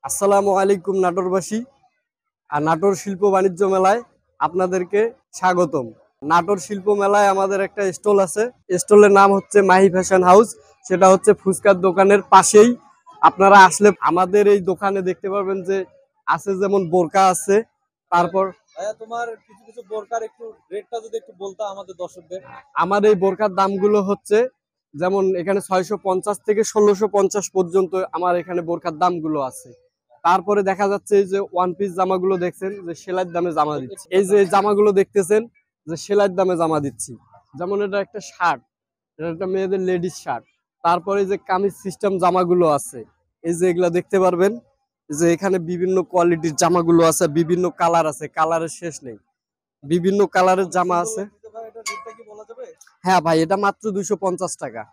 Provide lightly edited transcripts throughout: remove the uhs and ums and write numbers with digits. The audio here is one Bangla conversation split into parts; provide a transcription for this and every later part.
আসসালামু আলাইকুম নাটোরবাসী। আর নাটোর শিল্প বাণিজ্য মেলায় আপনাদেরকে স্বাগতম। নাটোর শিল্প মেলায় আমাদের একটা স্টল আছে, স্টলের নাম হচ্ছে মাহি ফ্যাশন হাউস। সেটা হচ্ছে ফুচকার দোকানের পাশেই। আপনারা আসলে আমাদের এই দোকানে দেখতে পারবেন যে আছে যেমন বোরকা আছে, তারপর ভাইয়া তোমার কিছু কিছু বোরকার একটু রেটটা যদি একটু বলতা আমাদের দর্শকদের। আমার এই বোরকার দামগুলো হচ্ছে যেমন এখানে 650 থেকে 1650 পর্যন্ত আমার এখানে বোরকার দামগুলো আছে। তারপরে দেখা যাচ্ছে এই যে ওয়ান পিস জামাগুলো দেখছেন যে সেলাইয়ের দামে জামা দিচ্ছি, এই যে জামাগুলো দেখতেছেন যে সেলাইয়ের দামে জামা দিচ্ছি। যেমন এটা একটা শার্ট, এটা একটা মেয়েদের লেডিস শার্ট। তারপরে যে কামিজ সিস্টেম জামাগুলো আছে, এই যে এগুলা দেখতে পারবেন যে এখানে বিভিন্ন কোয়ালিটির জামাগুলো আছে, বিভিন্ন কালার আছে, কালারের শেষ নেই, বিভিন্ন কালারের জামা আছে। হ্যাঁ ভাই, এটা মাত্র 250 টাকা।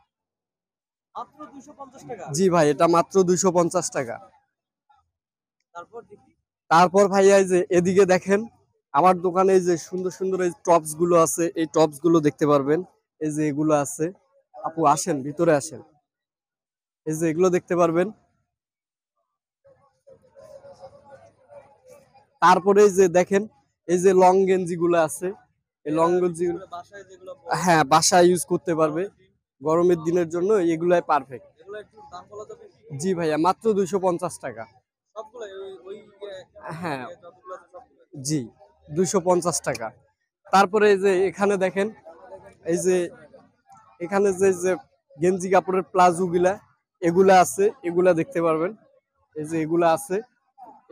মাত্র 250 টাকা? জি ভাই, এটা মাত্র 250 টাকা। তারপর দেখি। তারপর ভাইয়া এই যে এদিকে দেখেন আমার দোকানে এই যে সুন্দর সুন্দর এই টপস গুলো আছে, এই টপস গুলো দেখতে পারবেন। এই যে এগুলো আছে, আপু আসেন ভিতরে আসেন, এই যে এগুলো দেখতে পারবেন। তারপরে এই যে দেখেন এই যে লং গেঞ্জি গুলো আছে, এই লং গেঞ্জি বাসায় যেগুলো হ্যাঁ বাসায় ইউজ করতে পারবে, গরমের দিনের জন্য এগুলাই পারফেক্ট। এগুলো একটু দাম বলা যাবে? জি ভাইয়া, মাত্র 250 টাকা। সবগুলো ওই হ্যাঁ যতগুলো আছে সবগুলো? জি, 250 টাকা। তারপরে এই যে এখানে দেখেন এই যে এখানে যে যে গেঞ্জি কাপড়ের প্লাজো গুলা এগুলা আছে, এগুলা দেখতে পারবেন। এই যে এগুলা আছে,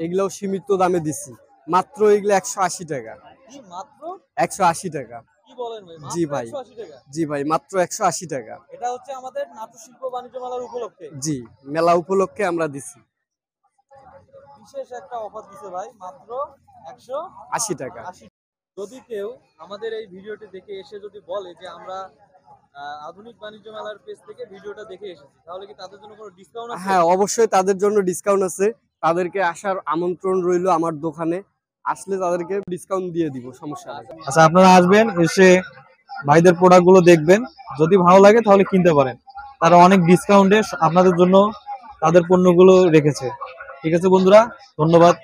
এগুলাও সীমিত দামে দিচ্ছি, মাত্র এগুলো 180 টাকা। কি মাত্র 180 টাকা? কি বলেন ভাই, জি মাত্র ভাই, 180 টাকা? জি ভাই, মাত্র 180 টাকা। এটা হচ্ছে আমাদের নাটোর শিল্প বাণিজ্য মেলার উপলক্ষে জি, মেলা উপলক্ষে আমরা দিছি বিশেষ একটা অফার দিছে ভাই, মাত্র 80 টাকা। 180। যদি কেউ আমাদের এই ভিডিওটি দেখে এসে যদি বলে যে আমরা আধুনিক বাণিজ্য মেলার পেজ থেকে ভিডিওটা দেখে এসেছি, তাহলে কি তাদের জন্য কোনো ডিসকাউন্ট আছে? হ্যাঁ অবশ্যই তাদের জন্য ডিসকাউন্ট আছে। তাদেরকে আসার আমন্ত্রণ রইলো আমার দোকানে, আসলে তাদেরকে ডিসকাউন্ট দিয়ে দিব, সমস্যা নেই। আচ্ছা, আপনারা আসবেন, এসে ভাইদের প্রোডাক্টগুলো দেখবেন, যদি ভালো লাগে তাহলে কিনতে পারেন। তারা অনেক ডিসকাউন্টে আপনাদের জন্য তাদের পণ্যগুলো রেখেছে। ঠিক আছে বন্ধুরা, ধন্যবাদ।